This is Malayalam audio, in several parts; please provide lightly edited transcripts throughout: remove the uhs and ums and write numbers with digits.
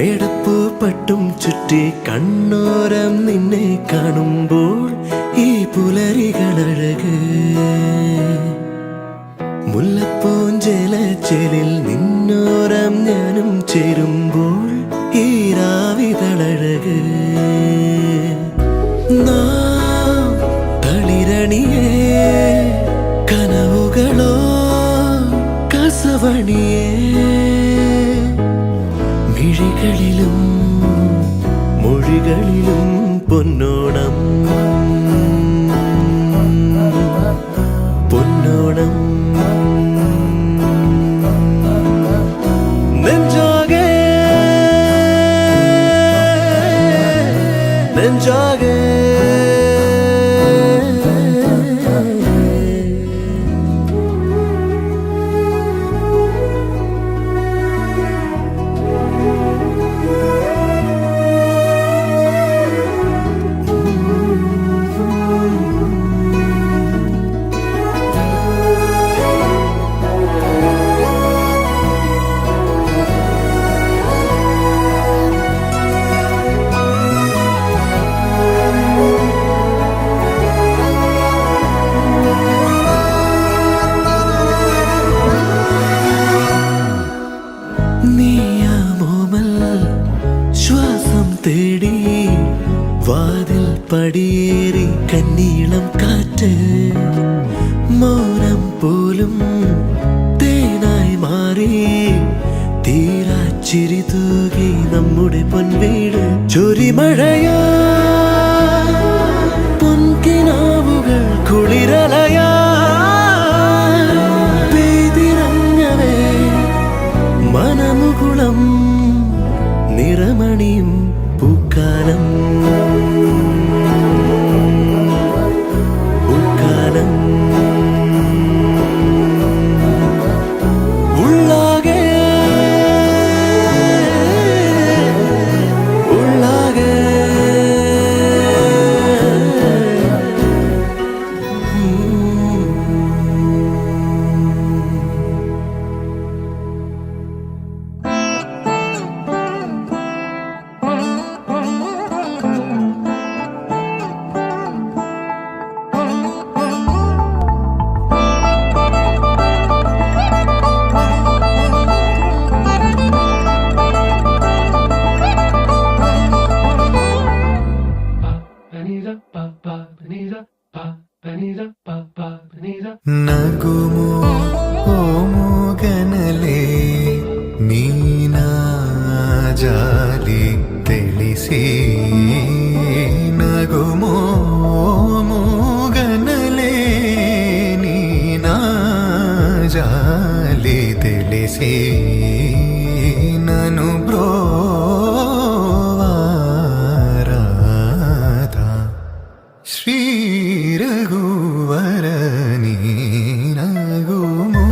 മേടപ്പൂ പട്ടും ചുറ്റി കണ്ണോരം നിന്നെ കാണുമ്പോൾ ഈ പുലരികളഴക് മുല്ലപ്പൂഞ്ചേലച്ചേലിൽ നിന്നോരം ഞാനും ചേരുമ്പോൾ ഈ രാവിതളഴക് നാം തളിരണിയേ കനവുകളോ കസവണിയേ മിഴികളിലും മൊഴികളിലും പൊന്നോണം പൊന്നോണം നെഞ്ചാകെ നെഞ്ചാകെ ശ്വാസം തേടി വാതിൽ പടിയേറി കന്നീളം കാറ്റ് മൗനം പോലും തേനായി മാറി തീരാച്ചിരി തൂകി നമ്മുടെ പൊൻവീട് ചൊരിമഴയാ പൊൻകിനാവുകൾ കുളിരലയാ പെയ്തിറങ്ങവേ മനമുകുളം നിറമണിയും പൂക്കാലം പൂക്കാലം ഉള്ളാകെ ഉള്ളാകെ ನಗುಮೋ ಓಮೋಗನಲೆ ನೀನಾ ಜಾಲಿ ತಿಳಿಸಿ ನಗುಮೋ ಓಮೋಗನಲೆ ನೀನಾ ಜಾಲಿ ತಿಳಿಸಿ ನನು ಬ್ರೋವಾರಾಧ ಶ್ರೀ ರಘುವರ ನೀನಗುಮೋ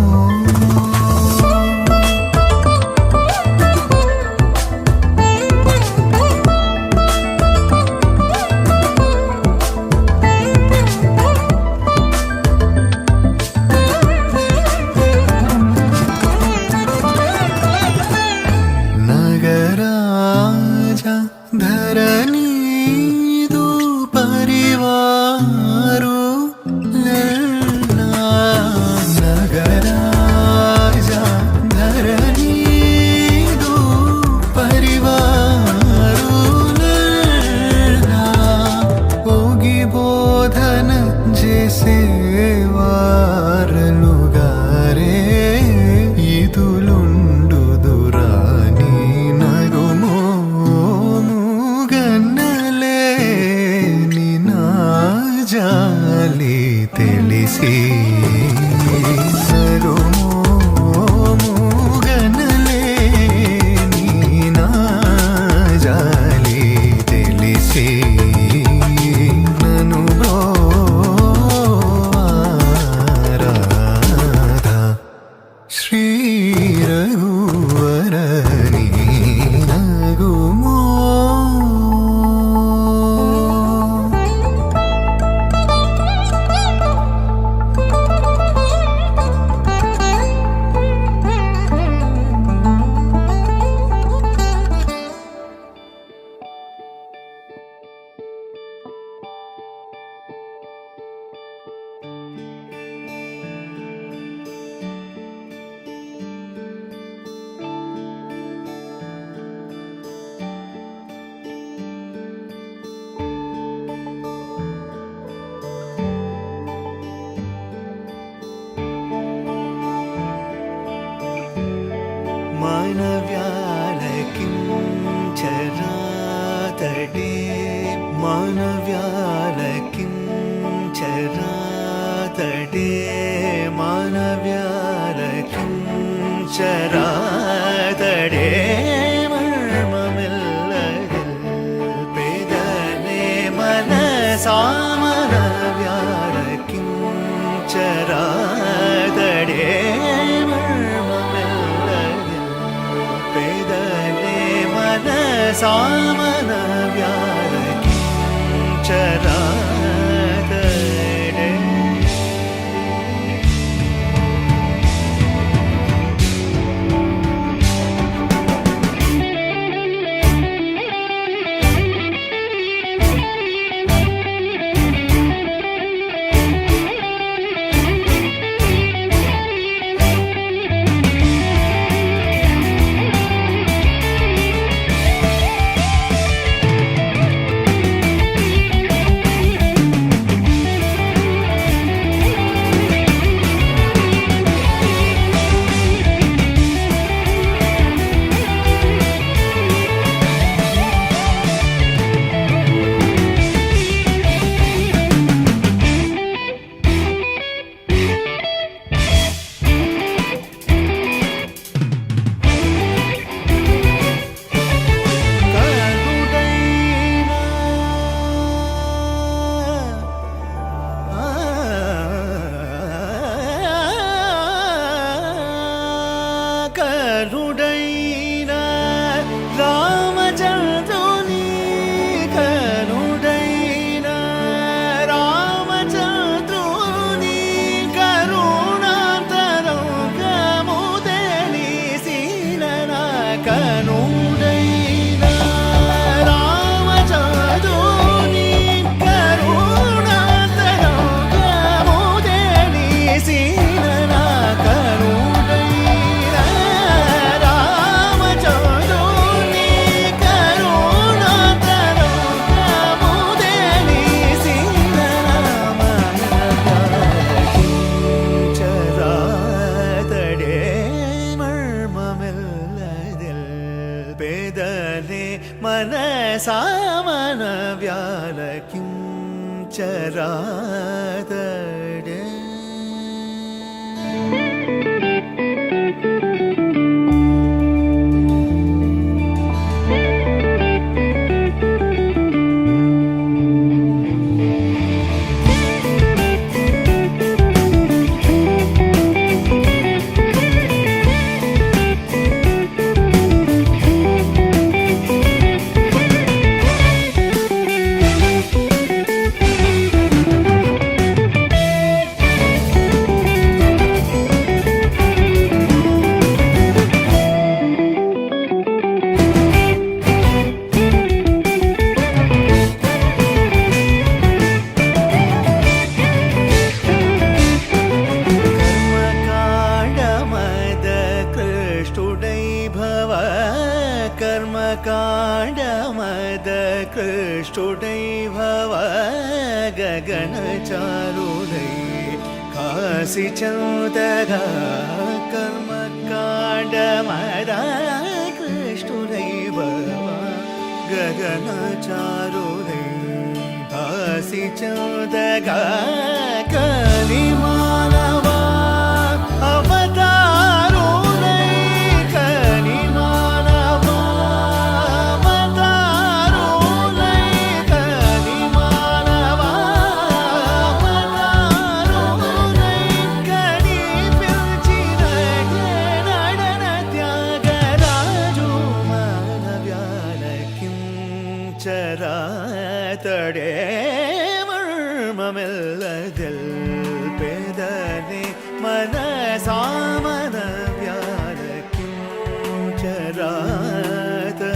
मानव्यालकिं चरातडे मानव्यालकिं चरातडे मानव्यालकिं चरातडे मर्ममिल्लदिल पेदने मनसामनव्यालकिं चरातडे सामनव्यालकिं चरातडे కరుడైన రామచంద్రుని కరుడైన రామచంద్రుని కరుణాంతరంగము తెలిసిన కరుడైన రామచంద్రుని కరుణాంతరంగము తెలిసిన मनसामनव्यालकिं चरातडे कर्मकाण्डमदकृष्टुडै भव गगनचारुदै काशीचन्दगा कर्मकाण्डमदकृष्टुडै भव गगनचारुदै काशीचन्दगा कलिमानवा ചരാതടേ മർമമില്ലതിൽ പേദനെ മനസാമനവ്യാലകിം ചരാതടേ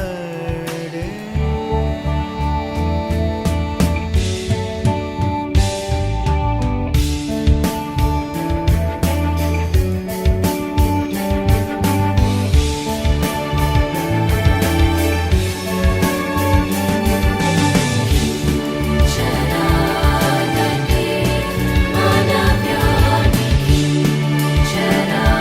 Chara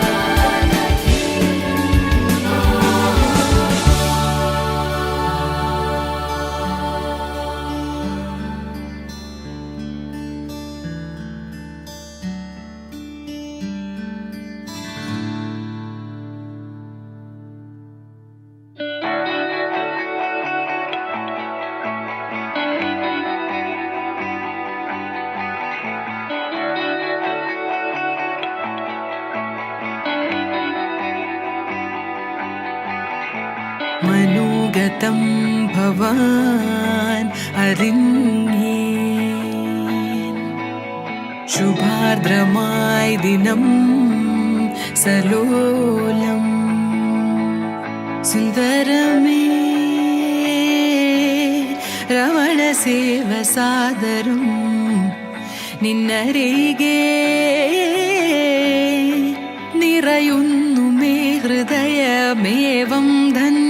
മനോഗതം ഭവാൻ അറിഞ്ഞേ ശുഭാർദ്രമായി ദിനം സലോലം സുന്ദരമേ രമണ സേവ സാദരം നിന്നരികെ നിറയുന്നു മേ ഹൃദയമേവം ധന്യമായി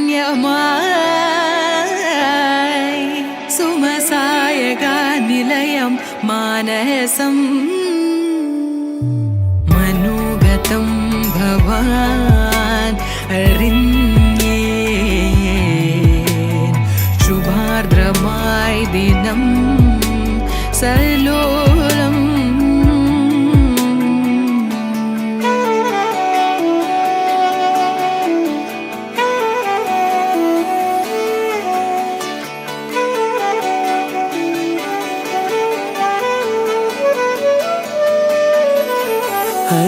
സുമസായക നിലയം മാനസം മനോഗതം ഭവാൻ അറിഞ്ഞേ ശുഭാർദ്രമായി ദിനം സലോലം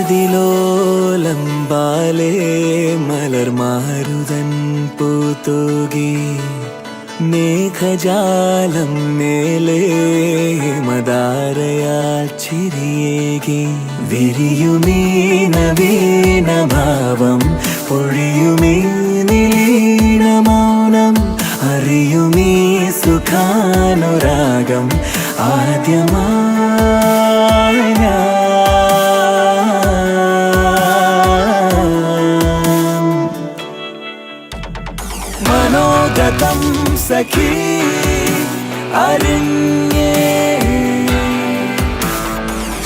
അതിലോലം ബാലേ മലർമാരുതൻ പൂത്തൂകി മേഘജാലം മേലേ മദാരയാൽ ചിരിയേകി വിരിയുമീ നവീന ഭാവം പൊഴിയുമീ നീല മൗനം അറിയുമീ സുഖാനുരാഗം ആദ്യമായി ഞാൻ മനോഗതം സഖി അറിഞ്ഞേ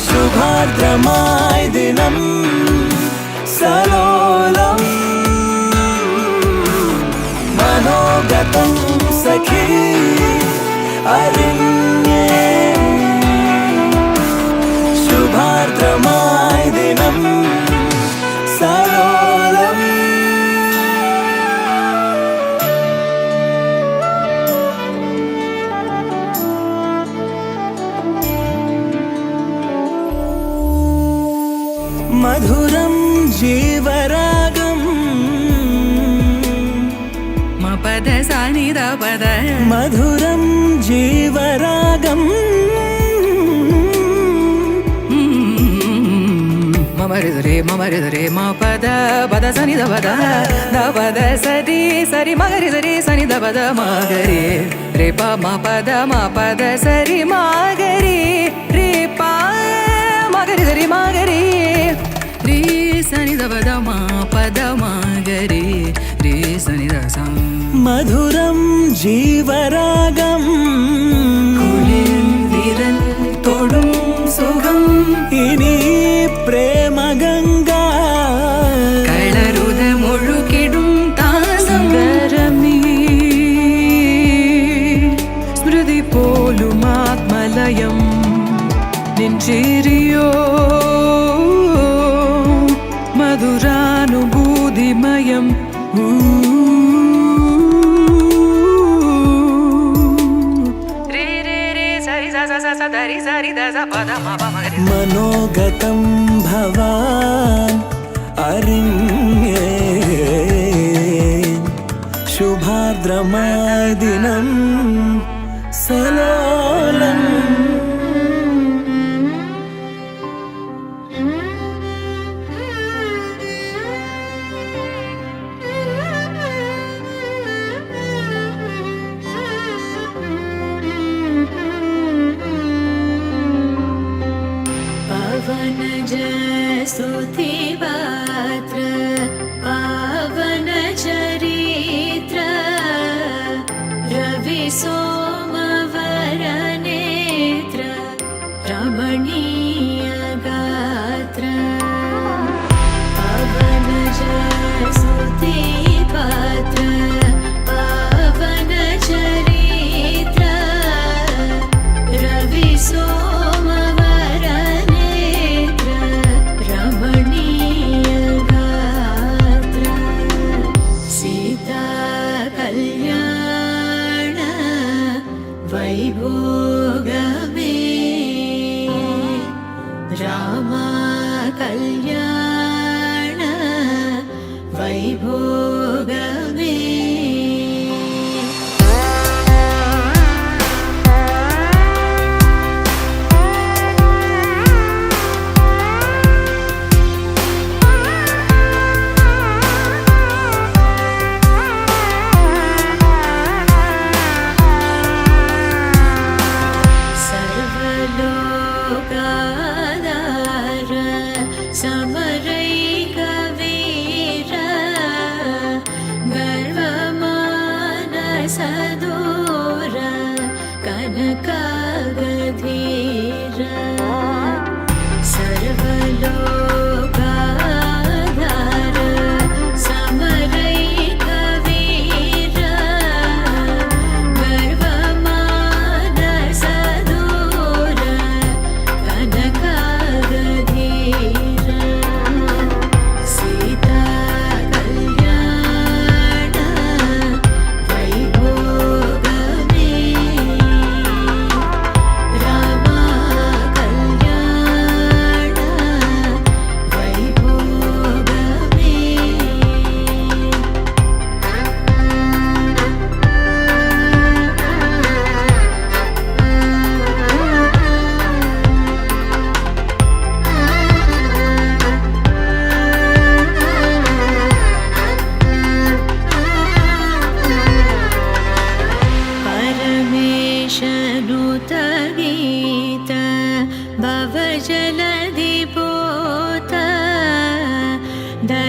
ശുഭാർദ്രമായി ദിനം സലോലം മനോഗതം സഖി അറിഞ്ഞേ ശുഭാർദ്രമായി ദിനം സലോലം മധുരം ജീവരാഗം മപദ സനിധ പദ മധുരം ജീവരാഗം മമരിതരേ മപദ പദ സനിധ പദ പദ സരി സരി മകരി സരി സനിധ പദ മകരി രേ പ മപദ മപദ സരി മകരി രേ പ മകരി സരി മകരി രേ സനിധ പദ മപദ മകരി രേ സനിധ സം മധുരം ജീവരാഗം വിരൽ തൊടും സുഖം ഇനി പ്രേമഗംഗ കളരുത മുഴുകിടും താസംഗരമീ സ്മൃതി പോലും ആത്മലയം നിൻചേരിയോ മധുരാനുഭൂതിമയം മനോഗതം ഭവാൻ അറിഞ്ഞേ ശുഭാർദ്രമായ ദിനം സലോലം पावन स्तुति पात्र पावन चरित्र रवि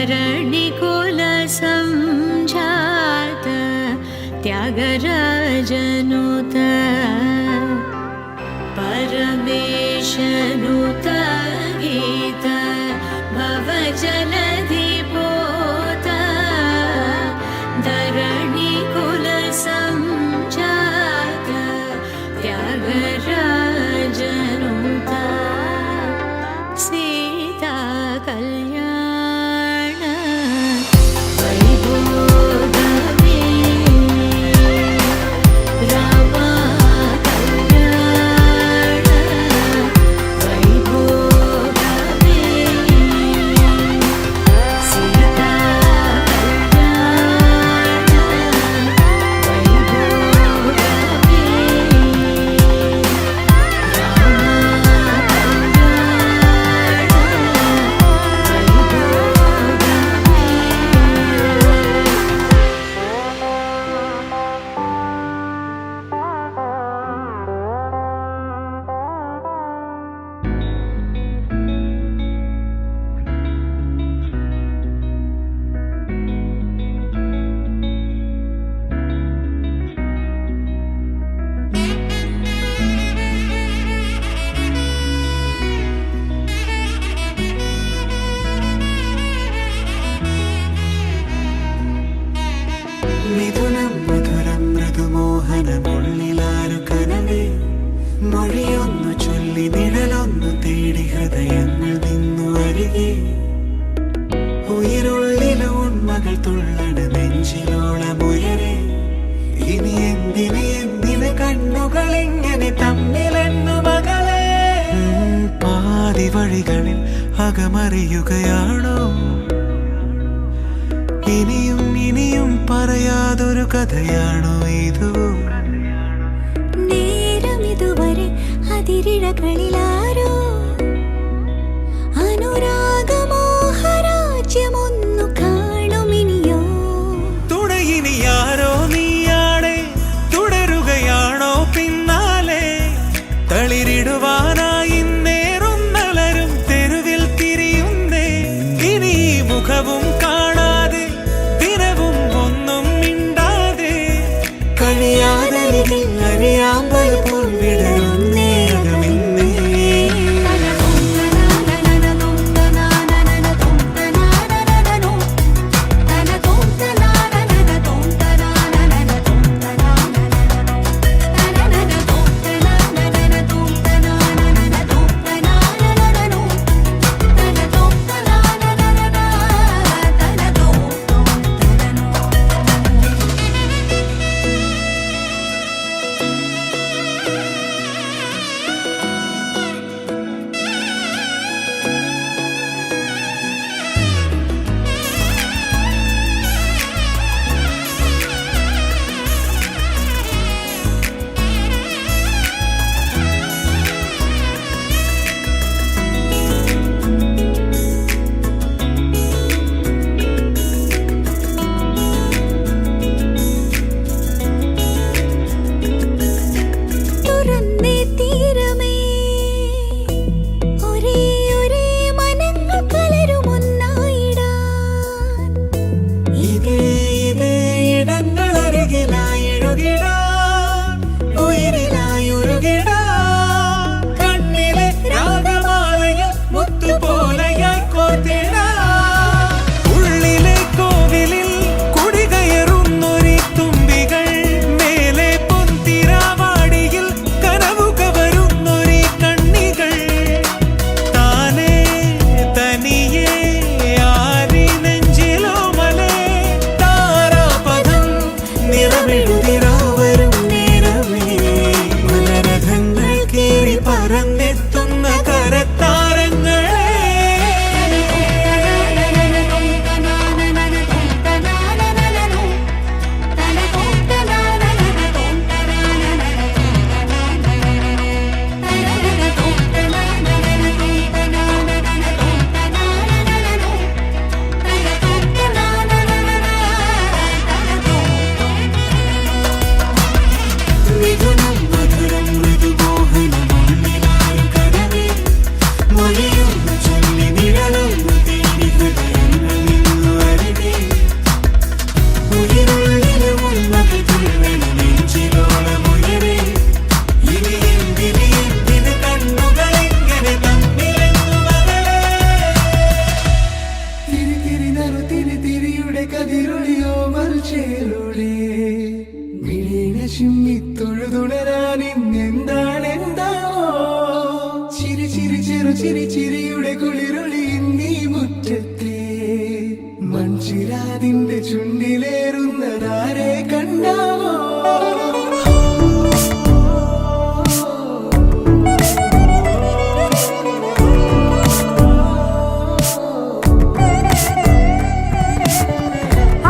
धरणिकुल संजात त्यागराजनुत परमेशनुत गीत भवजलधिपोत धरणिकुल संजात त्यागराजनुत सीता कल्याण वैभोगमे रामा कल्याण वैभोगमे सीता कल्याण वैभोगमे മിഥുനം മധുരം മൃദുമോഹനമുള്ളിലാരു കനവേ മൊഴിയൊന്നു ചൊല്ലി നിഴലൊന്നു തേടി ഹൃദയങ്ങൾ നിന്നു അരികെ ഉயிருള്ളിലെ ഉണ്മകൾ തുള്ളണ നെഞ്ചിലോളമുയരെ ഇനി എന്തിന് കണ്ണുകൾ ഇങ്ങനെ തമ്മിലെന്നു മകളെ പാതി വഴികളിൽ അകമറിയുകയാണോ ഇനിയും പറയാതൊരു കഥയാണോ ഇത് നേരം ഇതുവരെ അതിരിഴകളിലാരോ അനുരാഗമോഹരാജ്യമൊന്നു കാണുമിനിയോ തുണയിനിയാരോ നീയാണേ തുടരുകയാണോ പിന്നാലെ തളിരിടുവാനായി നേറുന്നലരും തെരുവിൽ തിരിയുന്നേ ഇനി മുഖവും കാണാതെ ദിനവും ഒന്നും മിണ്ടാതെ കഴിയാതരികിൽ അറിയാമ്പൽ പോൽ വിടരുന്നേ അകമിന്നേ മൽച്ചേലൂടെ മിഴിനെ ചിമ്മി തൊഴുതുണരാൻ ഇന്നെന്താണെന്താവോ ചിരി ചിരി ചെറു ചിരി ചിരിയുടെ കുളിരൊളി നീ മുറ്റത്തെ മൺചിരാതിന്റെ ചുണ്ടിലേറുന്നതാരെ കണ്ടാവോ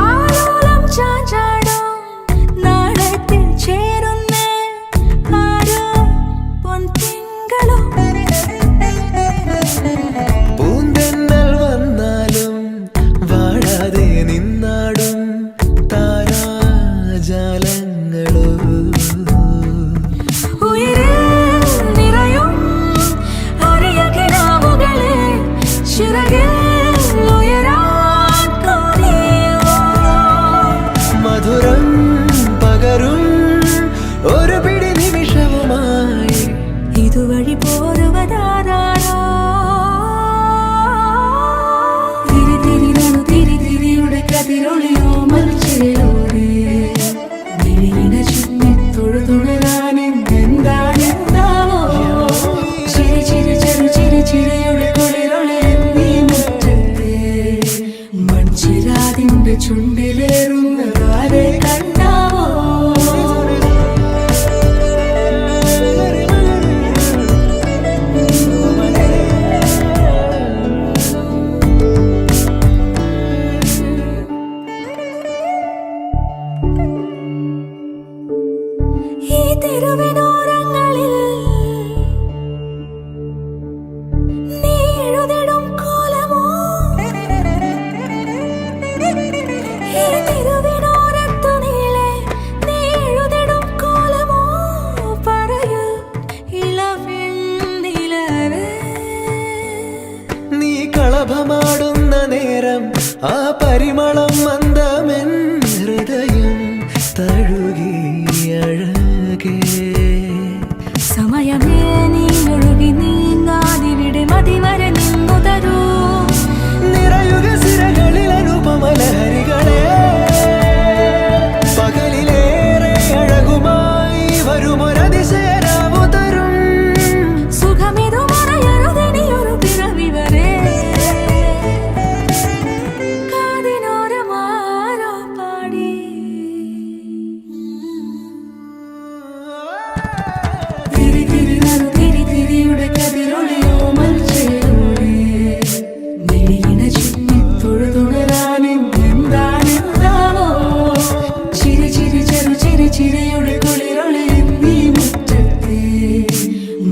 ആലോലം ചാഞ്ചാടും നാളത്തിൽ ചേരുന്നേ ആരോ പൊൻതിങ്കളോ പൂന്തെന്നൽ വന്നാലും വാടാതെ നിന്നാടും താരാജാലങ്ങളോ ഉയരിൽ നിറയും അരിയ കിനാവുകളെ ചിറകിൽ ഉയരാൻ തോന്നിയോ മധുരം പകരും ഒരു പിടി നിമിഷവുമായി ഇതുവഴി പോരുവതാരോ തിരി തിരി നടു തിരി തിരിയുടെ കതിരൊളിയോ മൽച്ചേലൂടെ മിഴിനെ ചിമ്മി തൊഴുതുണരാൻ ഇന്നെന്താണെന്താവോ ചിരി ചിരി ചെറു ചിരി ചിരിയുടെ കുളിരൊളി നീ മുറ്റത്തെ മൺചിരാതിന്റെ ചുണ്ടിലേറുന്നതാരെ കണ്ടാവോ ഈ തെരുവിനോരങ്ങളിൽ നീ എഴുതിടും കോലമോ ഈ തെരുവിനോരത്തു നീളെ നീ എഴുതിടും കോലമോ പറയൂ ഇളവെണ്ണിലവേ നീ കളഭമാടുന്ന നേരം ആ പരിമളം മന്ദമെൻ ഹൃദയം തഴുകി അഴകേ സമയമേ നീ ഒഴുകി നീങ്ങാതിവിടെ മതിവരെ നിന്നു തരൂ നിറയുക സിരകളിൽ അനുപമലഹരികളെ പകലിലേറെ അഴകുമായി വരുമൊരതിശയരാവു തരും സുഖമിതു മറയരുതെനിയൊരു പിറവി വരെ കാതിനോരമാരോ പാടി തിരി തിരി നടു തിരി തിരിയുടെ കതിരൊളിയോ മൽച്ചേലൂടെ മിഴിനെ ചിമ്മി തൊഴുതുണരാൻ ഇന്നെന്താണെന്താവോ ചിരി ചിരി ചെറു ചിരി ചിരിയുടെ കുളിരൊളി നീ മുറ്റത്തെ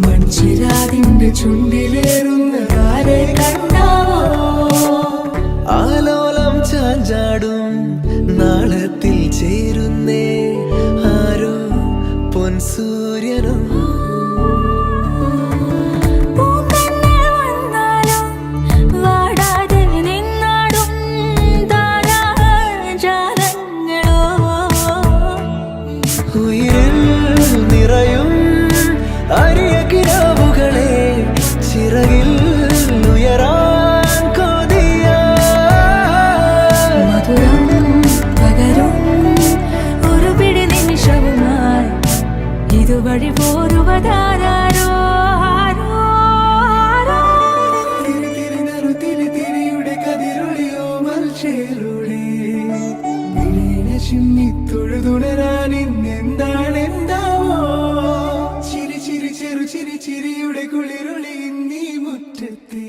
മൺചിരാതിന്റെ ചുണ്ടിലേറുന്നതാരെ കണ്ടാവോ ആലോലം ചാഞ്ചാടും നാളത്തിൽ ചേരുന്നേ ആരോ പൊൻസൂര്യനും പൂന്തന്നൽ വന്നാലും വാടാതെ നിന്നാടും താരാജാലങ്ങളോ ഉയിരിൽ നിറയും അരിയ കിനാവുകളെ ചിറകിൽ ഉയരാൻ കൊതിയ മധുരം പകരും ഒരു പിടി നിമിഷവുമായി ഇതുവഴി പോരുവതാരോ ആരോ ആരോ തിരി തിരി നടു തിരി തിരിയുടെ കതിരൊളിയോ മൽച്ചേലൂടെ മിഴിനെ ചിമ്മി തൊഴുതുണരാൻ ഇന്നെന്താണെന്താവോ ചിരി ചിരി ചെറു ചിരി ചിരിയുടെ കുളിരൊളി നീ മുറ്റത്തെ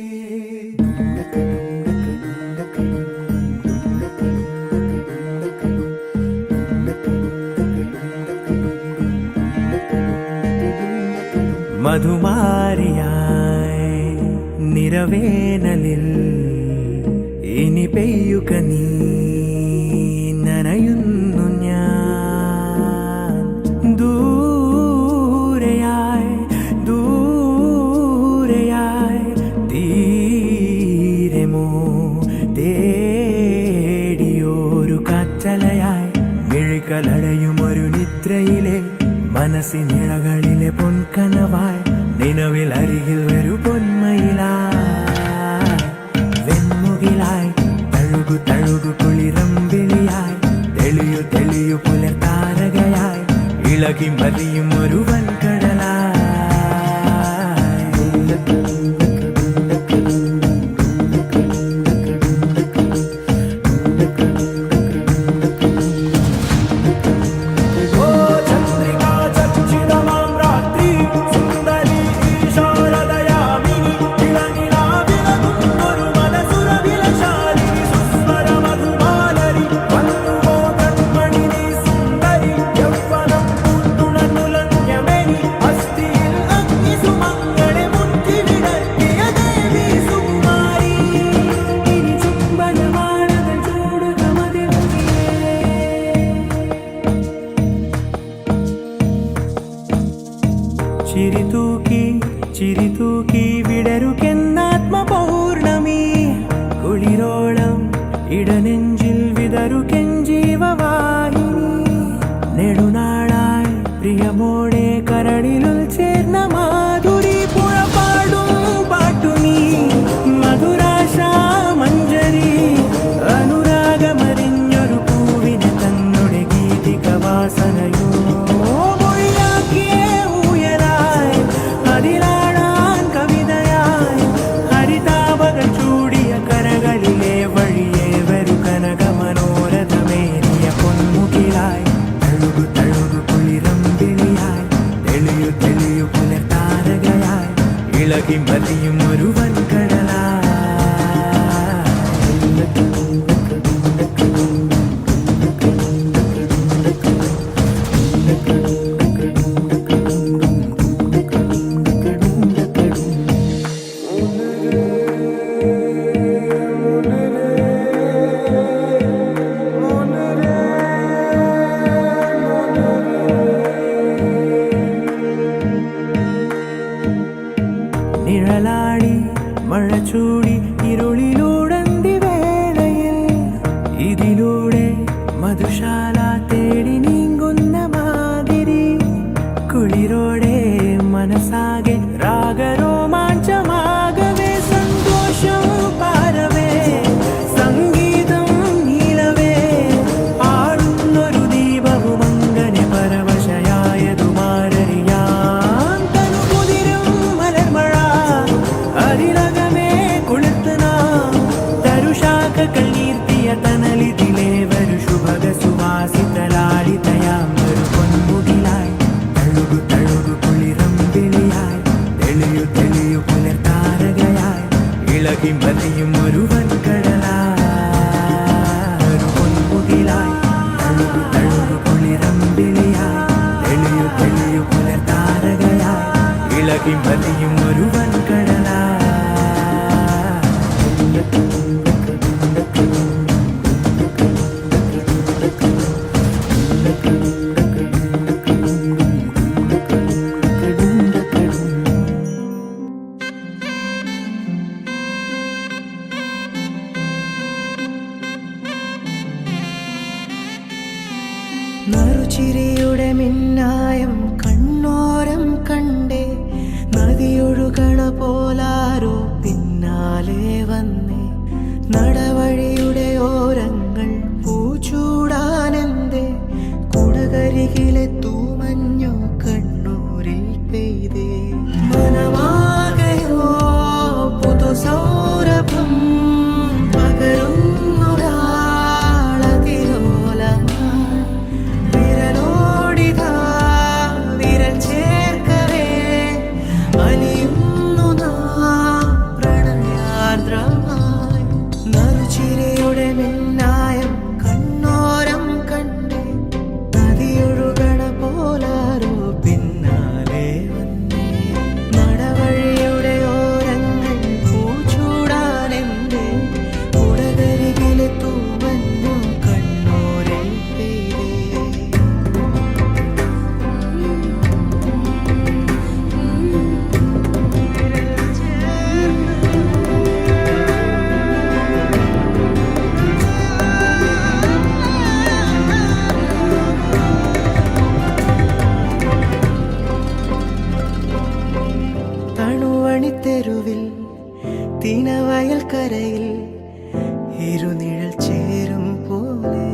മധുമാരിയായി നിറവേനലിൽ ഇനി പെയ്യുക നീ നനയുന്നു ഞാൻ ദൂരെയായി ദൂരെയായി തീരമോ തേടിയോരു കാറ്റലയായി മിഴികളടയും ഒരു നിദ്രയിലെ മനസ്സിനിഴകളിലെ പൊൻകനവായി നിലവിൽ അരികിൽ ഒരു പൊന്മയിലായി വെൺമുകിലായി തഴുകു തഴുകു കുളിരമ്പിളിയായി തെളിയു തെളിയു പുലർത്താരകയായി ഇളകി മറിയും ഒരു വൻകടലായി. ചിരിതൂക്കി വിടരുകെന്നാത്മപൗർണമി കുളിരോളം ഇടനെഞ്ചിൽ വിതറുകെഞ്ചീവവാഹിനി. നെടുനാളായി പ്രിയമോടെ കരളിലുൾ ചേർന്ന മാധുരി പുഴപാടും പാട്ടുനീ മധുരാശാ മഞ്ജരി. അനുരാഗമറിഞ്ഞൊരു പൂവിനെ തന്നുടെ ഗീതിക വാസനയോ ഇളകി മറിയും ഒരു വൻകടലായി. നിഴലാടി മഴ ചൂടി ഇരുളിലൂടന്തി വേളയിൽ ഇതിലൂടെ മധുശാല തേടി നീങ്ങുന്ന മാതിരി. കുളിരോടെ മനസ്സാകെ രാഗരോമാഞ്ചമാകവേ സന്തോഷം പാരവേ സംഗീതം നീളവേ ആടുന്നൊരു ദീപവും അങ്ങനെ പരവശയായതുമാരറിയാൻ തനുകുതിരും മലർമഴ അതിലകമേ കൊളുത്തുന്ന തരുശാഖകൾ നീർത്തിയ തണലിതിലേ വരു ശുഭക സുവാസിതലാളിതയാം ഒരു പൊന്മുകിലായി തഴുകു തഴുകു കുളിരമ്പിളിയായി തെളിയു പുലർത്താരകയായി ഇളകി മറിയും ഒരു വൻകടലായി. ഒരു പൊന്മുകിലായി തഴുകു തഴുകു കുളിരമ്പിളിയായി തെളിയു പുലർത്താരകയായി ഇളകി മറിയും ഒരു വൻകടലായി. നറുചിരിയുടെ മിന്നായം കണ്ണോരം കണ്ടേ നദിയൊഴുകണ പോലാരോ പിന്നാലെ വന്നേ. നടവഴിയുടെ ഓരങ്ങൾ പൂച്ചൂടാനെന്തേ കുടകരികിലെ തൂമഞ്ഞു കണ്ണൂരിൽ പെയ്തേ. മനമാകയോ പുതുസൗരഭം പകരുന്നൊരാളതിലോലങ്ങൾ വിരലോടിതാ വിരൽ ചേർക്കവേ അലിയുന്നു നാം പ്രണയാർദ്രമായി. നറുചിരിയുടെ മിന്നായം കണ്ണോരം കണ്ടേ നദിയൊഴുകണ പോലാരോ പിന്നാലെ വന്നേ. നടവഴിയുടെ ഓരങ്ങൾ പൂച്ചൂടാനെന്തേ കുടകരികിലെ തൂമഞ്ഞു കണ്ണൂരിൽ പെയ്തേ. തണുവണിത്തെരുവിൽ തിനവയൽ കരയിൽ ഇരുനിഴൽ ചേരും പോലെ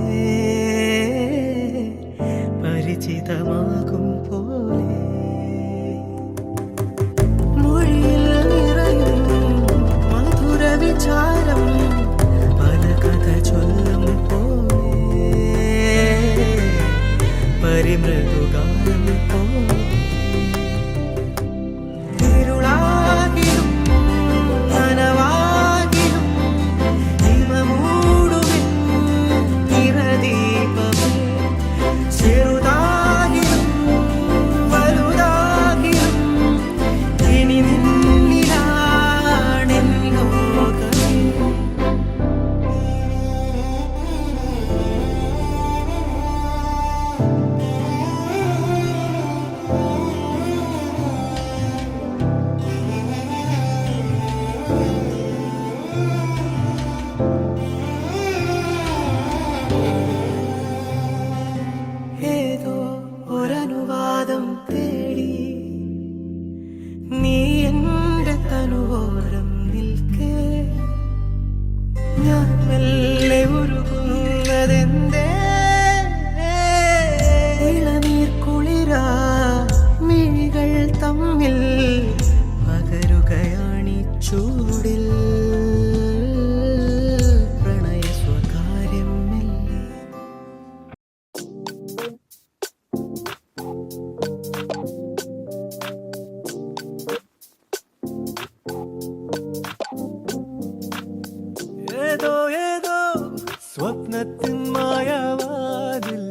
സ്വപ്നത്തിൻ മായവാതിൽ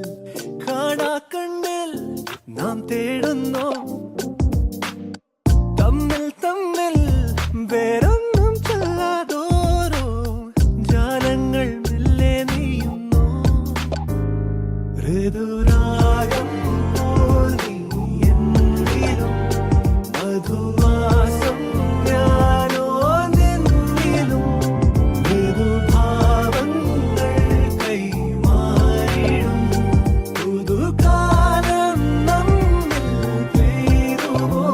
കാണാ കണ്ണിൽ നാം തേടുന്നു തമ്മിൽ തമ്മിൽ വേറൊന്നും ചൊല്ലാതോരോ ജാലങ്ങൾ മെല്ലെ നീയുന്നു ഋതുരാഗം പോൽ നീ എന്നിലും മധുമാസം ഞാനോ നിന്നിലും മൃദുഭാവങ്ങൾ കൈമാറിടും പുതുകാലം നമ്മിൽ പെയ്തുവോ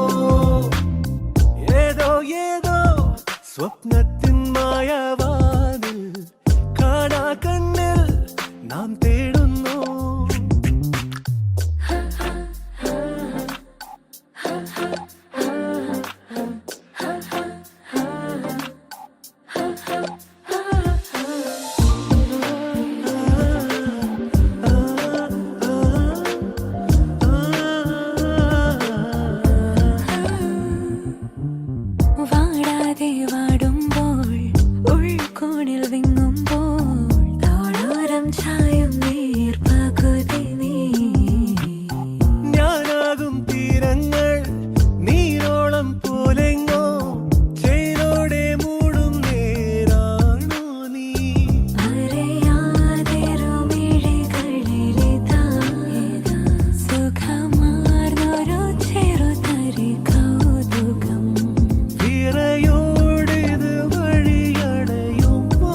ഏതോ ഏതോ സ്വപ്നത്തിൻ മായവാതിൽ കാണാ കണ്ണിൽ നാം തേടുന്നു വാടാതെ വാടുമ്പോൾ ഉൾക്കോണിൽ വിങ്ങുമ്പോൾ താളോരം ചായും നീർപ്പകുതി നീ ഞാനാകും തീരങ്ങൾ നീരോളം പോലെങ്ങോ ചേരോടെ മൂടും നേരാണോ നീ അറിയാതിരുമിഴികളിലിതാ സുഖമാർന്നൊരു ചെറുതരി കൗതുകം വിറയോടിത് വഴിയടയുമ്പോ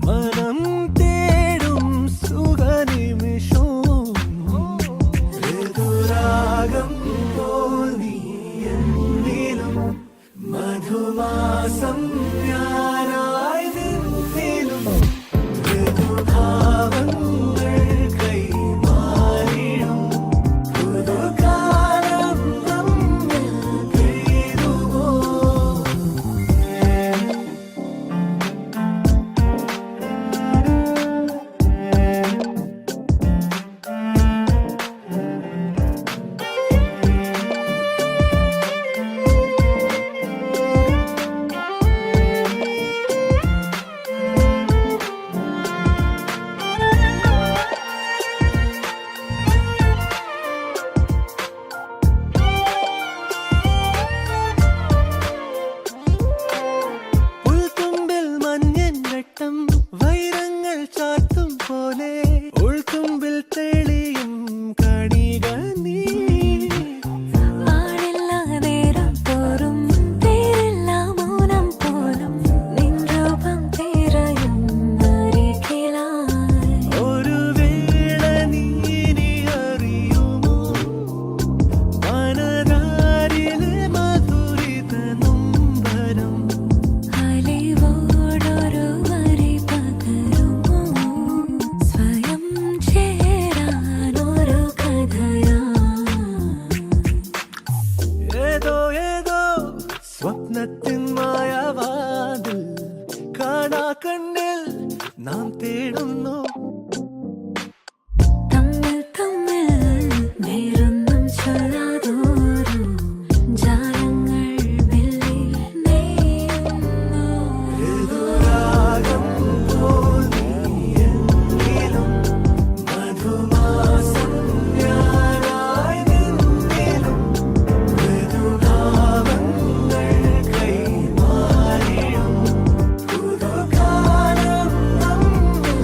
മനം തേടും സുഖനിമിഷവും ഋതുരാഗം പോൽ നീ എന്നിലും മധുമാസം ഞാനായി നിന്നിലും ഋതുഭാവങ്ങൾ കൈമാറിടും പുതുകാലം നമ്മിൽ പെയ്തുവോ ഉൾത്തുമ്പിൽ മഞ്ഞൻ വെട്ടം വൈരങ്ങൾ ചാർത്തും പോലെ ഉൾത്തുമ്പിൽ തെളിയും കണിക നീ ആളില്ലാതേരം തോറും പേരില്ല മൗനം പോലും നിൻ രൂപം തിരയും അരികിലായി ഒരു വേള നീ ഇനി അറിയുമോ മനതാരിലെ മധുരിത നൊമ്പരം അലിവോടൊരു വരി പകരുമോ സ്വയം ചേരാനൊരു കഥയാ ഏതോ ഏതോ സ്വപ്നത്തിൻ മായവാതിൽ കാണാ കണ്ണിൽ നാം തേടുന്നു തമ്മിൽ തമ്മിൽ വേറൊന്നും ചൊല്ലാതോരോ ജാലങ്ങൾ മെല്ലെ നെയ്യുന്നു ഋതുരാഗം പോൽ നീ എന്നിലും മധുമാസം ഞാനായി നിന്നിലും മൃദുഭാവങ്ങൾ കൈമാറിടും പുതുകാലം നമ്മിൽ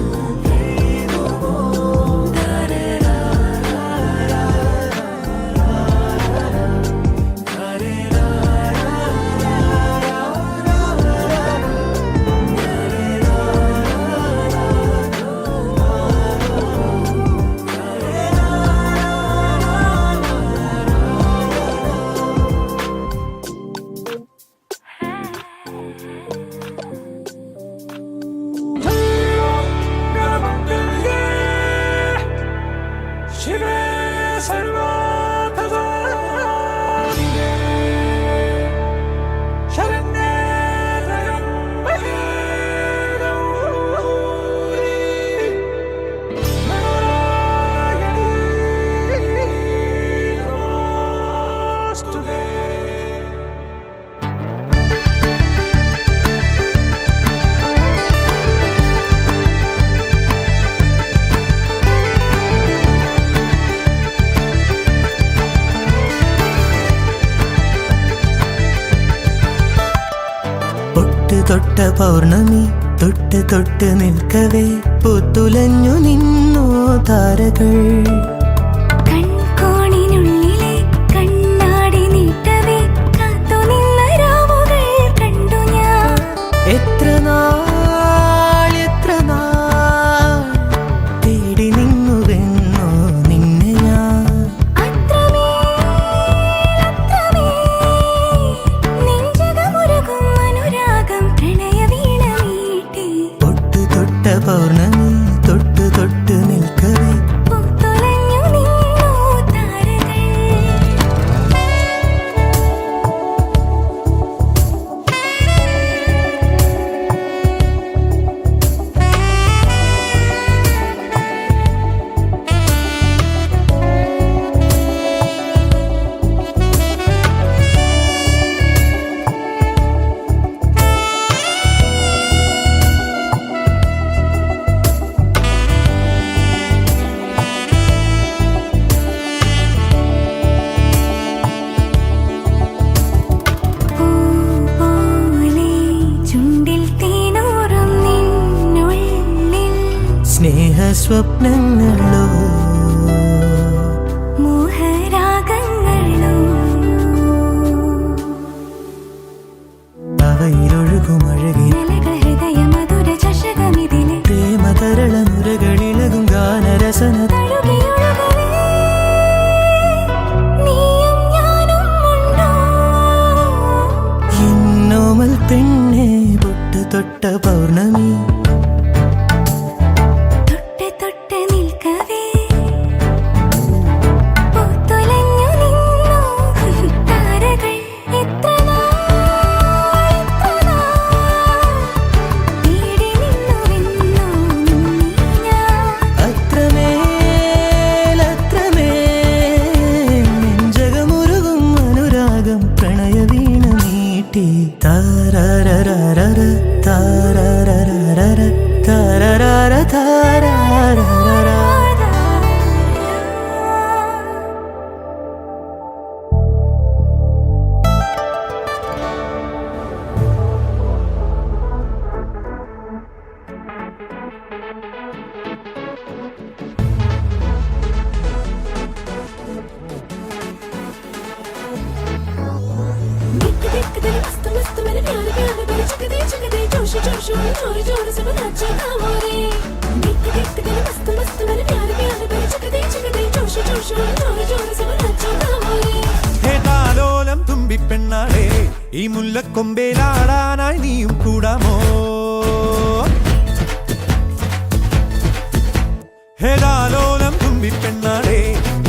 പൗർണമി തൊട്ട് തൊട്ട് നിൽക്കവേ പൂത്തുലഞ്ഞു നിന്നു താരകൾ. കൺകോണിനുള്ളിലെ കണ്ണാടി നീട്ടവേ കാത്തുനിന്ന രാവുകൾ കണ്ടു ഞാൻ. എത്ര നാൾ തേടി നിന്നുവെന്നോ നിന്നെ ഞാൻ. നെഞ്ചകമുരുകും അനുരാഗം പ്രണയവീണ മീട്ടി. തൊട്ട് തൊട്ട പൗർണമി തൊട്ട് തൊട്ട് നിൽക്കവേ പൂത്തുലഞ്ഞു നിന്നു താരകൾ. പൂപോലെ ചുണ്ടിൽ തേനൂറും നിന്നുള്ളിൽ സ്നേഹ സ്വപ്നങ്ങളോ മോഹരാഗങ്ങളോ. അവയിലൊഴുകുമഴകി ഹൃദയ മധുര ചഷകമിതിലെ പ്രേമതരള നുരകളിളകും ഗാനരസന തഴുകിയൊഴുകവേ നീയും ഞാനും ഉണ്ടോ. എന്നോമൽ പെണ്ണെ പൊട്ട് തൊട്ട പൗർണമി തൊട്ട് തൊട്ട് നിൽക്കവേ പൂത്തുലഞ്ഞു നിന്നു താരകൾ. എത്ര നാൾ തേടി നിന്നുവെന്നോ നിന്നെ ഞാൻ. അത്രമേൽ നെഞ്ചകമുരുകും അനുരാഗം പ്രണയവീണ മീട്ടി. താരരരരര താരരരരര താരരര താരരരര. ഹേതാലോലം തുമ്പിപ്പെണ്ണാളെ ഈ മുല്ലക്കൊമ്പേലാടാനായി നീയും കൂടാമോ? ഹേതാലോലം തുമ്പിപ്പെണ്ണാളെ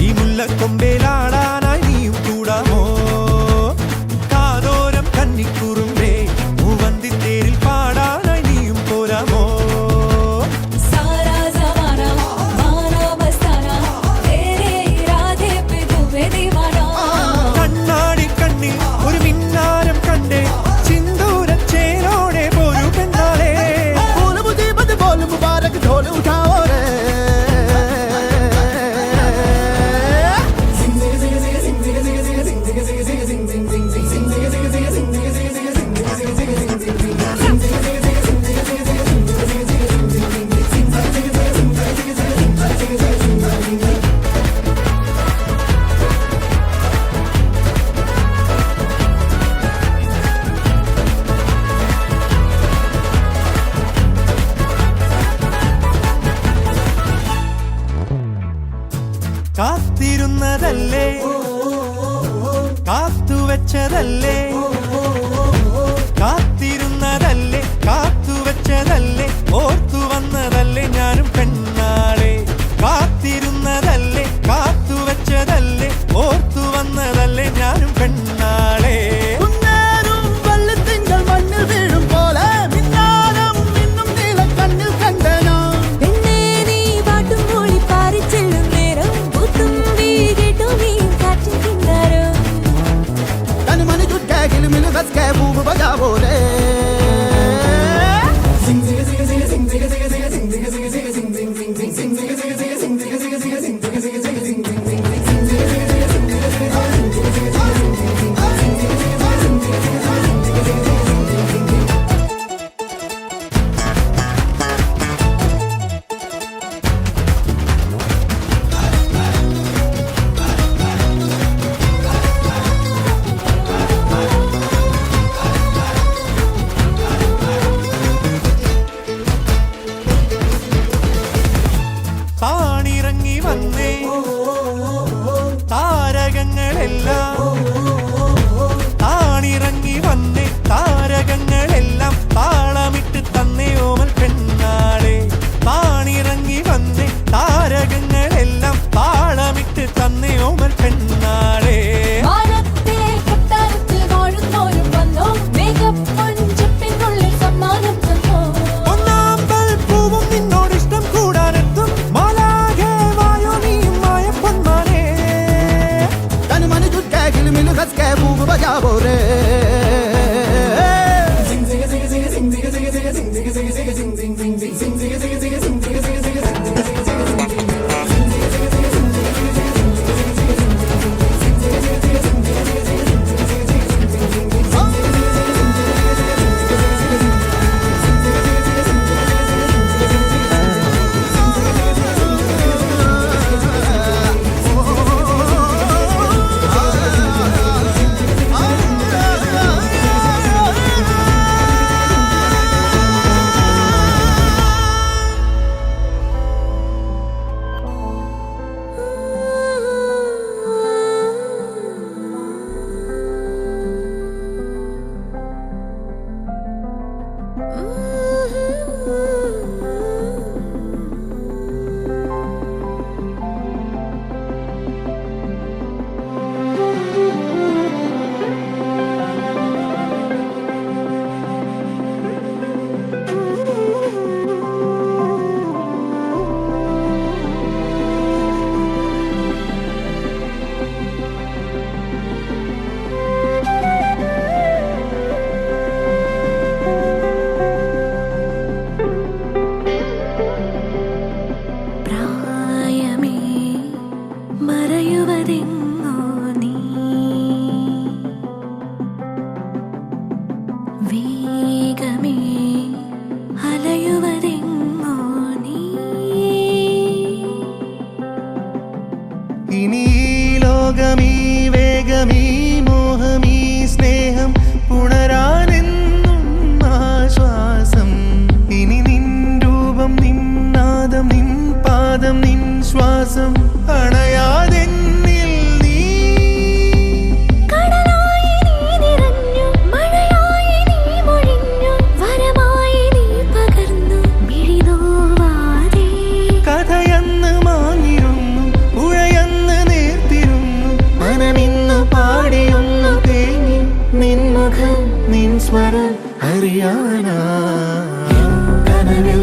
ഈ മുല്ലക്കൊമ്പേലാടാനായി നീയും കൂടാമോ? കാതോരം കന്നിക്കുറുമ്പേ മൂവന്തിത്തേരിൽ പാടാനായി നീയും പോരാമോ? सारा ज़माना माना मस्ताना तेरे इरादे पे तू दीवाना. കണ്ണാടി കണ്ണിൽ ഒരു മിന്നാരം കണ്ടേ ചിന്തൂരച്ചേരോടെ പോരു പെണ്ണാളെ. കാത്തിരുന്നതല്ലേ കാത്തുവെച്ചതല്ലേ കാത്തിരുന്നതല്ലേ കാത്തുവെച്ചതല്ലേ ഓർത്തു വന്നതല്ലേ ഞാനും പെണ്ണാളെ. കാത്തിരുന്നതല്ലേ കാത്തുവെച്ചതല്ലേ ഓർത്തു വന്നതല്ലേ ഞാനും പെണ്ണാളെ. പെണ്ണേ നീ പാട്ടും മൂളി പാറിച്ചെല്ലും നേരം പൂത്തുമ്പി കേട്ടു നീ കാറ്റിൻ കിന്നാരം. താണിറങ്ങി വന്നേ താരകങ്ങളെല്ലാം താണിറങ്ങി വന്നേ താരകങ്ങളെല്ലാം താളമിട്ട് തന്നേ ഓമൽ പെണ്ണാളെ താണിറങ്ങി വന്നേ താരകങ്ങളെല്ലാം താളമിട്ട് തന്നേ ഓമൽ പെണ്ണാളെ വാനത്തെ കൊട്ടാരത്തിൽ വാഴുന്നോരും വന്നോ മേഘപ്പൊഞ്ചപ്പിനുള്ളിൽ സമ്മാനം തന്നോ ഒന്നാം പൂവും നിന്നോടിഷ്ടം കൂടാനെത്തും മാലാഖേ വായോ നീയും മായ പൊന്മാനേ तन मन जुट के खिलमिल हंस के बूब बजावो रे പ്രായമേ മറയുവതെങ്ങോ നീ വേഗമേ അലയുവതെങ്ങോ നീ ഇനി ഈ ലോകമീ വേഗമീ മോഹമീ സ്നേഹം ഉണരാനെന്നും ആശ്വാസം ഇനി നിൻ രൂപം നിൻ നാദം നിൻ പാദം നിൻ ശ്വാസം അണയാതെന്നിൽ നീ കടലായി നീ നിറഞ്ഞു മഴയായി നീ മൊഴിഞ്ഞു വരമായി നീ പകർന്നു മിഴിനോവാതെ കഥയന്ന് മാഞ്ഞിരുന്നു പുഴയന്ന് നേർത്തിരുന്നു മനമിന്ന് പാടിയൊന്നു തേങ്ങി നിൻ മുഖം നിൻ സ്വരം അറിയാനാ കനവിൽ